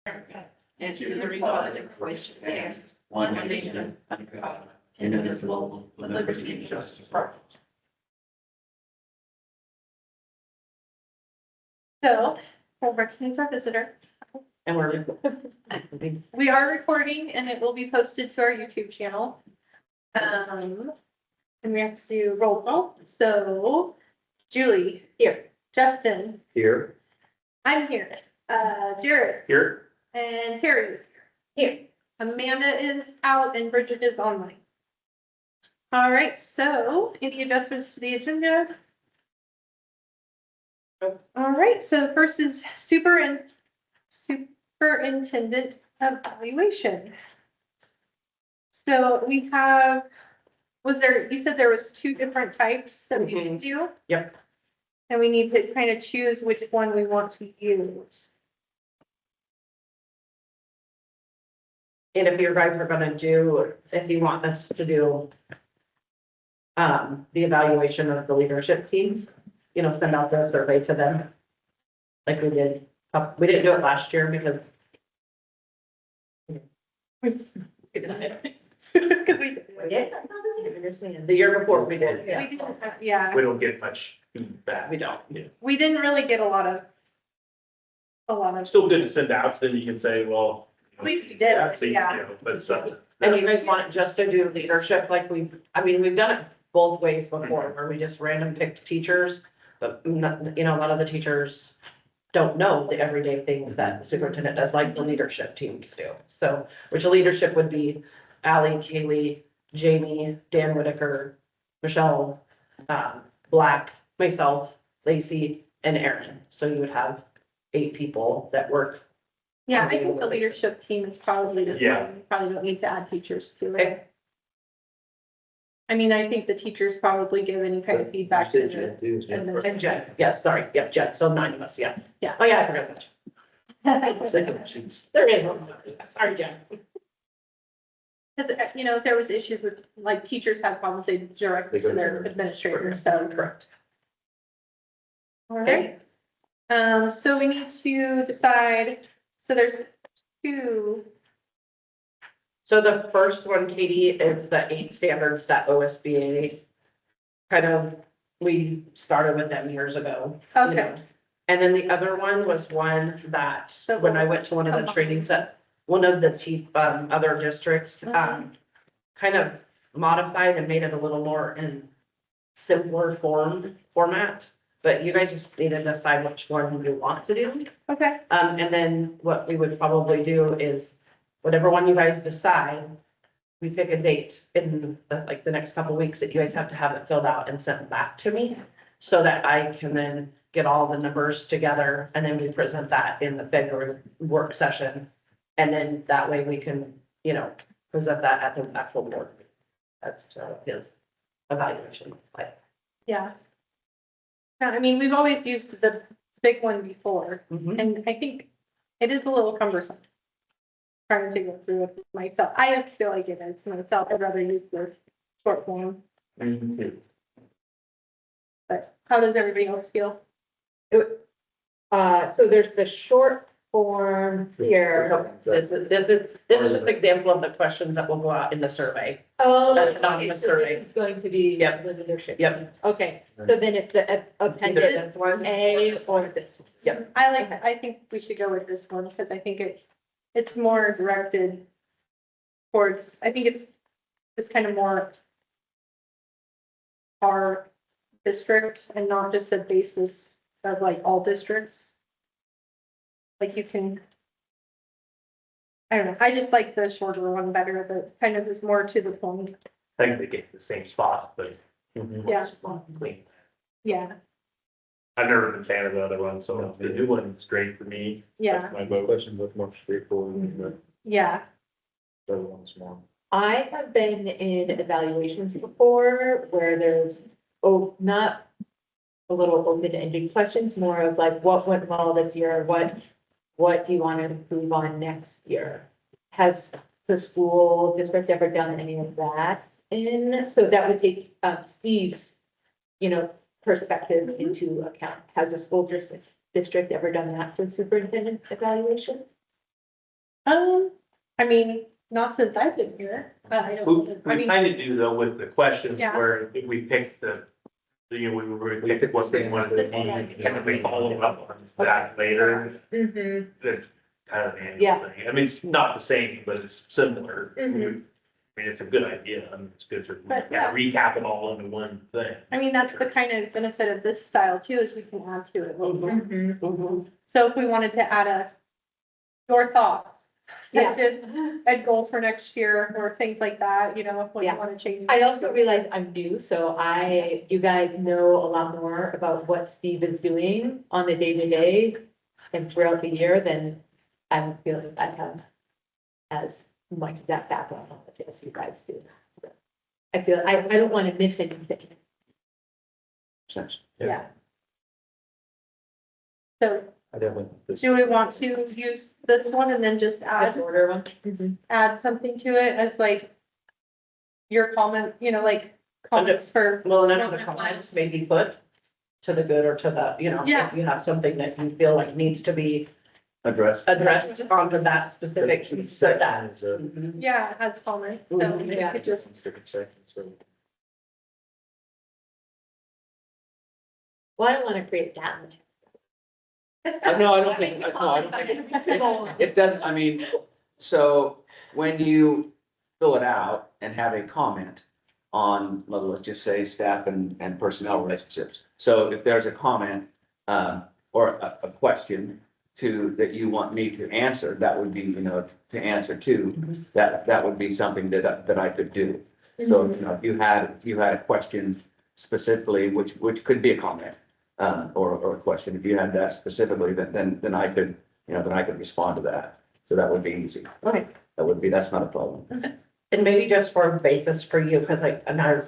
and to the republic for which it stands, one nation, under God, indivisible, with liberty and justice for all. So, we'll recognize our visitor. And we're. We are recording and it will be posted to our YouTube channel. And we have to do roll call. So Julie, here. Justin, Here. I'm here. Jared Here. and Terry is here. Amanda is out and Bridget is online. All right, so any adjustments to the agenda? All right, so the first is superintendent evaluation. So we have, you said there was two different types that we can do? Yep. And we need to kind of choose which one we want to use. And if you guys are gonna do, if you want us to do the evaluation of the leadership teams, you know, send out the survey to them. Like we did, we didn't do it last year because. The year before we did. We did, yeah, We don't get much feedback. We don't. Yeah. we didn't really get a lot of. Still good to send out, then you can say, well. At least we did, Yeah, see, yeah. you know, but so. And you guys want it just to do leadership, like we've done it both ways before, where we just random picked teachers. But not, you know, a lot of the teachers don't know the everyday things that the superintendent does, like the leadership teams do. So, which leadership would be Ally, Kaylee, Jamie, Dan Whitaker, Michelle, Black, myself, Lacey, and Aaron. So you would have 8 people that work. Yeah, I think the leadership team is probably just, Yeah. we probably don't need to add teachers to Okay. it. I mean, I think the teachers probably give any kind of feedback to the. And Jen, yes, sorry, yep, Jen, so 9 of us, yeah. Yeah. Oh, yeah, I forgot that. There is one, sorry, Jen. Because, you know, if there was issues with, like, teachers had problems, they directly to their administrators, so. Correct. All right. So we need to decide, so there's 2, So the first one, Katie, is the 8 standards that OSBA kind of, we started with them years ago. you okay, know. And then the other one was one that, when I went to one of the trainings that, one of the other districts, kind of modified and made it a little more in simpler format. But you guys just need to decide which one you want to do. okay, And then what we would probably do is whatever one you guys decide, we pick a date in the next couple weeks that you guys have to have it filled out and sent back to me. So that I can then get all the numbers together and then we present that in the February work session. And then that way we can, you know, present that at the actual board. That's his evaluation, like. yeah. Yeah, I mean, we've always used the big one before, Mhm. and I think it is a little cumbersome. Trying to go through it myself, I feel like it is myself, I'd rather use the short form, but how does everybody else feel? So there's the short form here. This is an example of the questions that will go out in the survey. Oh, That's okay, anonymous so survey. this is going to be Yep. the leadership. Yep. Okay, so then it's the appendix one. A or this. I think we should go with this one, because I think it's more directed towards, I think it's kind of more our district and not just a basis of like all districts. Like you can, I don't know, I just like the shorter one better, but kind of is more to the point. I think they get the same spot, but. Yeah. Clean. Yeah, I've never been a fan of the other one, so the new one is great for me. yeah, My vote. Questions look more straightforward than yeah. the other one's more. I have been in evaluations before where there's, not a little open-ended questions, more of like, what went well this year? What do you want to improve on next year? Has the school district ever done any of that so that would take Steve's, perspective into account. Has the school district ever done that for superintendent evaluations? I mean, not since I've been here, but I We, don't, I we mean, kind of do though with the questions Yeah. where if we pick we pick what they wanted to be, and then we follow up on that later. Mhm. That's kind of an annual Yeah. thing. I mean, it's not the same, but it's similar. Mhm. I mean, it's a good idea. I mean, it's good to But, kind of recap it all into one thing. I mean, that's the kind of benefit of this style too, is we can add to it. Mhm. Mhm. Mhm. So if we wanted to add your thoughts, Yeah. section, and goals for next year, or things like that, you know, if we Yeah. want to change. I also realize I'm new, so you guys know a lot more about what Steve is doing on the day-to-day and throughout the year than I'm feeling I have as much of that background on it as you guys do. I feel, I don't want to miss anything. Sense. Yeah. So I definitely. do we want to use this one and then just The add, shorter one. Mhm. add something to it as like your comment, you know, like comments for, Well, and under the comments, maybe put to the good or to the, you know, Yeah. if you have something that you feel like needs to be Address. addressed onto that specific, so that. Is a- Mhm. yeah, it has comments, so Mhm. we Yeah. could just, Different sections, so. Well, I don't want to create that much. No, I don't think, no, I don't think, it doesn't, I mean, so when you fill it out and have a comment on, well, let's just say staff and personnel relationships. So if there's a comment, or a question that you want me to answer, that would be, you know, to answer to, that would be something that I could do. So, you know, if you had a question specifically, which could be a comment, or a question, if you had that specifically, then I could, you know, then I could respond to that. So that would be easy. Okay. That's not a problem. And maybe just for a basis for you, because I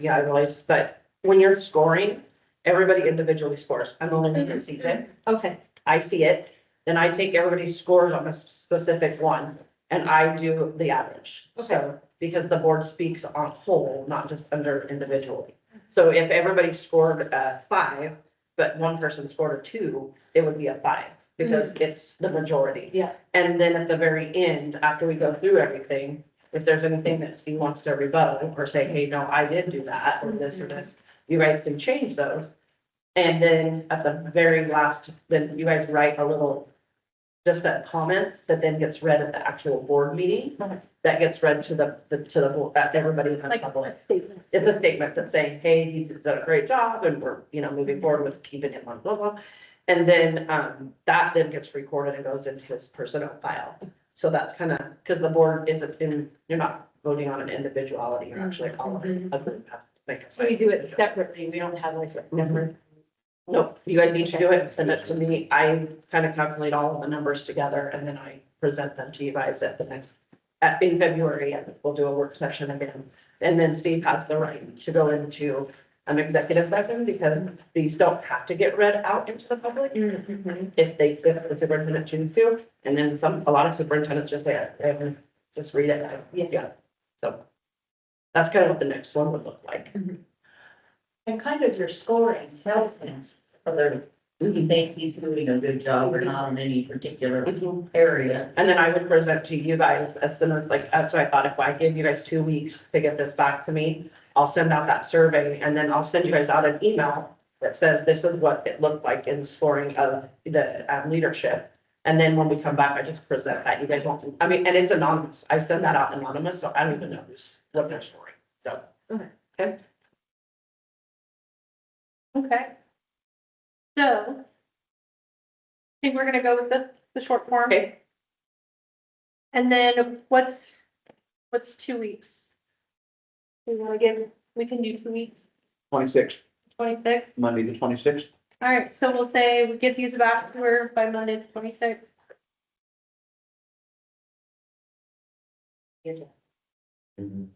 realize, but when you're scoring, everybody individually scores. I'm only making CJ. Okay. I see it, then I take everybody's scores on a specific one, and I do the average. So, because the board speaks on whole, not just under individually. So if everybody scored a 5, but one person scored a 2, it would be a 5, because it's the majority. Yeah. And then at the very end, after we go through everything, if there's anything that Steve wants to rebuttal or say, hey, no, I did do that, or this or this, you guys can change those. And then at the very last, then you guys write a little, just that comment that then gets read at the actual board meeting. That gets read to the board, everybody in the like public. a statement. It's a statement that's saying, hey, he's done a great job and we're, you know, moving forward with keeping him on blah, blah. And then, that then gets recorded and goes into his personnel file. So that's kind of, because the board isn't you're not voting on an individuality, you're actually calling a group. So we do it separately. We don't have like a number. Nope, you guys each do it, send it to me. I kind of calculate all of the numbers together and then I present them to you guys at the next, in February, and we'll do a work session again. And then Steve has the right to go into an executive session because these don't have to get read out into the public if the superintendent chooses to. And then a lot of superintendents just say, just read it. Yeah. So that's kind of what the next one would look like. And kind of your scoring tells us whether you think he's doing a good job or not in any particular area. And then I would present to you guys as soon as, like, that's what I thought, if I give you guys 2 weeks to get this back to me, I'll send out that survey and then I'll send you guys out an email that says this is what it looked like in scoring of the leadership. And then when we come back, I just present that. You guys won't, I mean, and it's anonymous. I send that out anonymous, so I don't even know what they're scoring. So, okay. Okay. So. I think we're gonna go with the short form. Okay. And then what's 2 weeks? We can do 2 weeks, 26th, 26th. Monday the 26th. All right, so we'll say we get these back to her by Monday, the 26th. And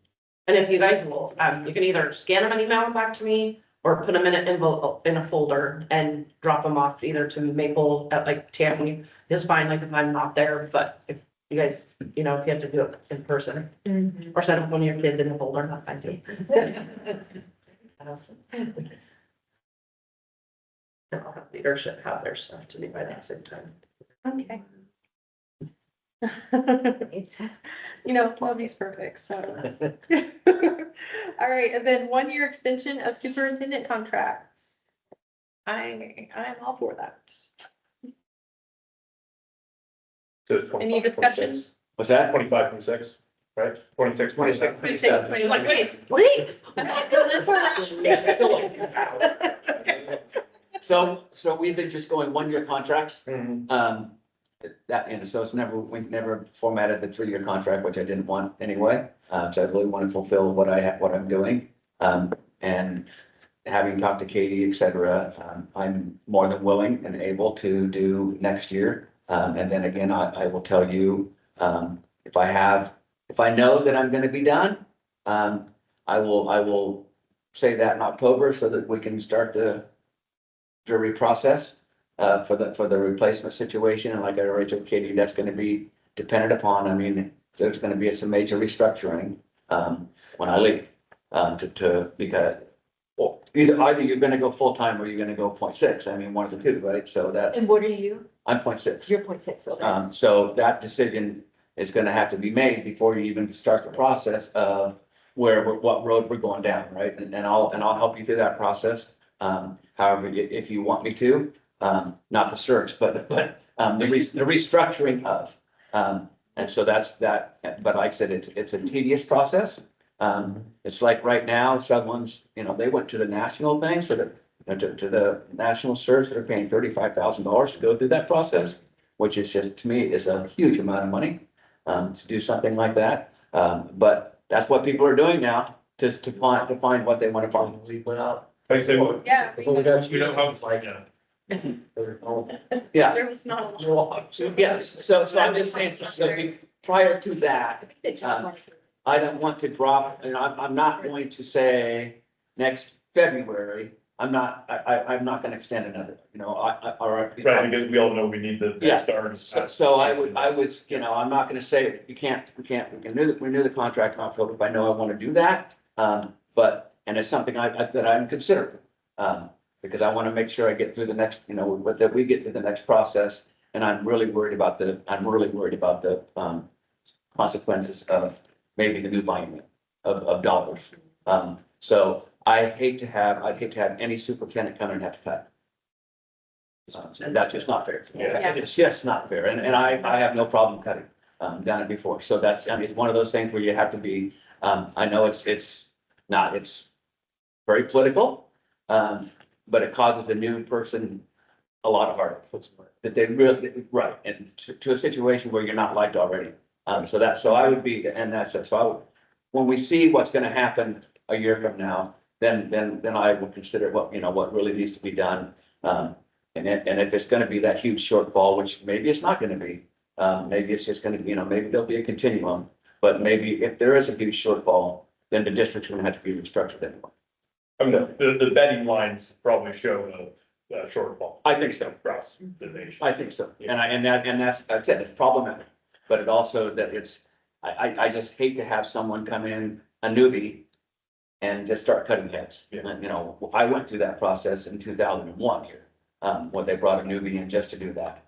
if you guys will, you can either scan them and email them back to me or put them in an envelope, in a folder and drop them off either to Maple at like Tammy is fine, like if I'm not there, but if you guys, you know, if you have to do it in person or send one of your kids in a folder, that's fine too. And I'll have leadership have their stuff to me by that same time. Okay. It's, Nobody's perfect, so. All right, and then 1 year extension of superintendent contracts. I'm all for that. So it's Any 25, discussion? 26. What's that? 25, 26, right? 26, 26. 26, 21, wait. I'm not doing this for that. So we've been just going 1 year contracts. Mhm. That, so it's never, we've never formatted the 3 year contract, which I didn't want anyway. So I really want to fulfill what I'm doing. And having talked to Katie, et cetera, I'm more than willing and able to do next year. And then again, I will tell you, if I know that I'm gonna be done, I will say that in October so that we can start the jury process for the replacement situation. And like I already told Katie, that's gonna be dependent upon, I mean, there's gonna be some major restructuring when I leave. Because, well, either you're gonna go full-time or you're gonna go 0.6. I mean, one of the two, right? So that, and what are you? I'm 0.6. You're 0.6, okay. So that decision is gonna have to be made before you even start the process of what road we're going down, right? And I'll help you through that process. However, if you want me to, not the search, but the restructuring of. And so that's that, but like I said, it's a tedious process. It's like right now, someone's, they went to the national thing, so that to the national search, they're paying $35,000 to go through that process, which is just, to me, is a huge amount of money, to do something like that. But that's what people are doing now, just to find what they want to find. We went out. Like I say, well, Yeah. Before we got you know how it's like, Yeah, There was not a lot. yes, so I'm just saying, so prior to that, I don't want to drop, and I'm not going to say next February, I'm not gonna extend another, or. right, because we all know we need the Yeah. stars. So I would, I'm not gonna say, we can renew the contract in October, if I know I wanna do that. But, and it's something that I'm considering, because I wanna make sure I get through the next, that we get through the next process. And I'm really worried about the consequences of maybe the new biennium of dollars. So I'd hate to have any superintendent come in and have to cut. And that's just not fair. Yeah. It's just not fair. And I have no problem cutting, done it before. So that's, I mean, it's one of those things where you have to be, I know it's very political, but it causes a new person a lot of heartache. That they really, right, and to a situation where you're not liked already. So I would be, and that's it. So I would, when we see what's gonna happen a year from now, then I will consider what really needs to be done. And if it's gonna be that huge shortfall, which maybe it's not gonna be, maybe it's just gonna be, maybe there'll be a continuum. But maybe if there is a huge shortfall, then the district's gonna have to be restructured anyway. I mean, the betting lines probably show a shortfall I think so. across the nation. I think so. And that's, I said, it's problematic, but it also that I just hate to have someone come in, a newbie, and just start cutting heads. Yeah. And, I went through that process in 2001 here, when they brought a newbie in just to do that,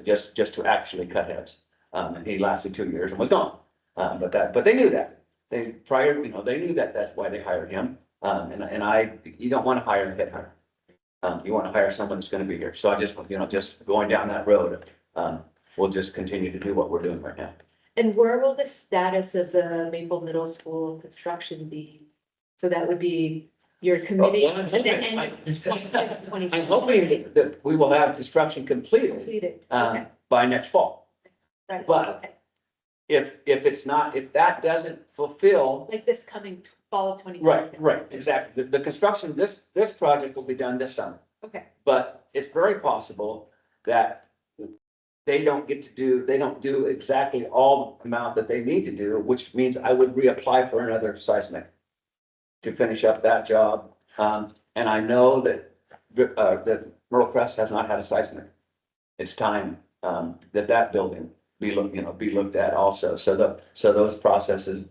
just to actually cut heads. And he lasted 2 years and was gone. But they knew that. They knew that that's why they hired him. You don't want to hire a head hunter. You want to hire someone that's going to be here. So I just, just going down that road, we'll just continue to do what we're doing right now. And where will the status of the Maple Middle School construction be? So that would be your committee. Well, at the end of 26, 27. I'm hoping that we will have construction completed, Completed. Okay. by next fall. Right. but- Okay. If that doesn't fulfill. Like this coming fall of 20. Right, exactly. The construction, this project will be done this summer, Okay, but it's very possible that they don't do exactly all the amount that they need to do, which means I would reapply for another seismic to finish up that job. And I know that Merle Crest has not had a seismic. It's time, that building be looked at also. So those processes,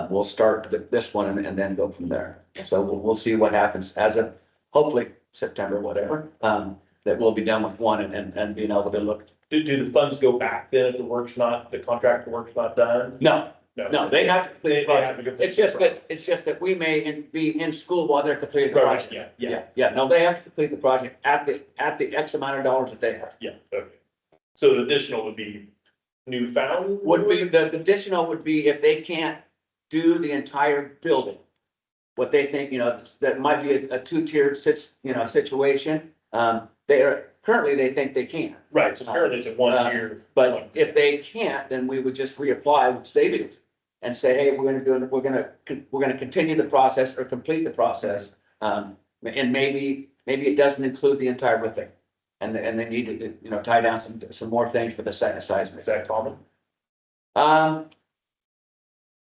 we'll start this one and then go from there. So we'll see what happens as of hopefully September, whatever, that we'll be done with one and being able to look do the funds go back then if the contract work's not done? No, they have to complete the They have project. to complete It's the just that, it's just that we may be in school while they're completing the Right, project. yeah, No, they have to complete the project at the X amount of dollars that they have. yeah, okay. So the additional would be newfound? Would be, the additional would be if they can't do the entire building. What they think, that might be a two-tiered situation. Currently, they think they can. Right, so apparently it's a 1 year. But if they can't, then we would just reapply, which they do. And say, hey, we're gonna continue the process or complete the process. And maybe it doesn't include the entire thing. And they need to, tie down some more things for the second seismic. Is that common?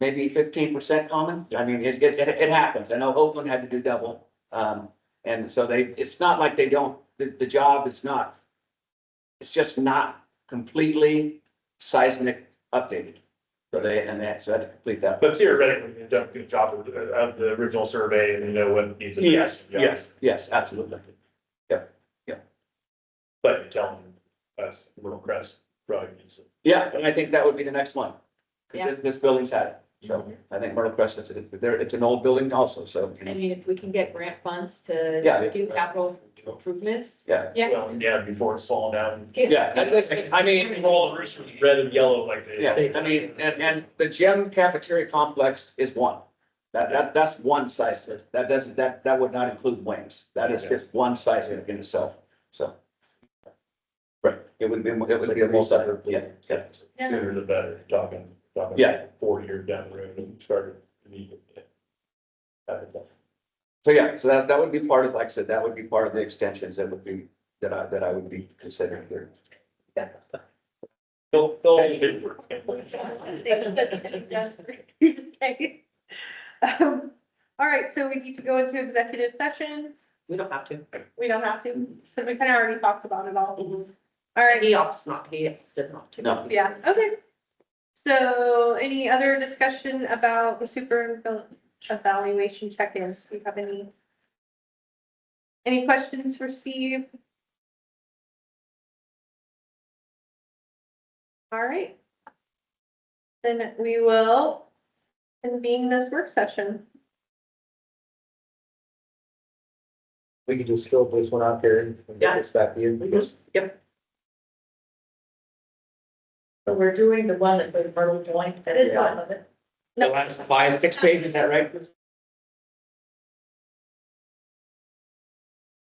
Maybe 15% common. I mean, it happens. I know Oakland had to do double. And so it's not like they don't, the job is not, it's just not completely seismic updated. So they have to complete that. But theoretically, you've done a good job of the original survey and you know what needs. Yes, absolutely. But you're telling us, Little Crest, probably needs it. Yeah, and I think that would be the next one. Yeah. Because this building's had it. So I think Myrtle Crest, it's an old building also, so. I mean, if we can get grant funds Yeah. to do capital improvements. Yeah. Yeah. Well, yeah, before it's falling down. Yeah, and listen, I mean, All the roofs were red and yellow like they. yeah, I mean, and the gym cafeteria complex is one. That's one size to it. That would not include wings. That is just one size in itself, so. Right, it would be a multi, yeah. Sooner the better, talking. Yeah. 4 years down the road and started. So, yeah, so that would be part of, like I said, that would be part of the extensions that would be, that I would be considering here. All right, so we need to go into executive sessions. We don't have to. We don't have to, because we kind of already talked about it all. Mhm. All right, He did not to. No. yeah, okay. So any other discussion about the super evaluation check-ins? Do you have any questions for Steve? All right. Then we will convene this work session. We could just fill this one out there and Yeah. get this back to you. Yep. So we're doing the one that's the Myrtle Joint. That is one of it. The last 5, 6 pages, is that right?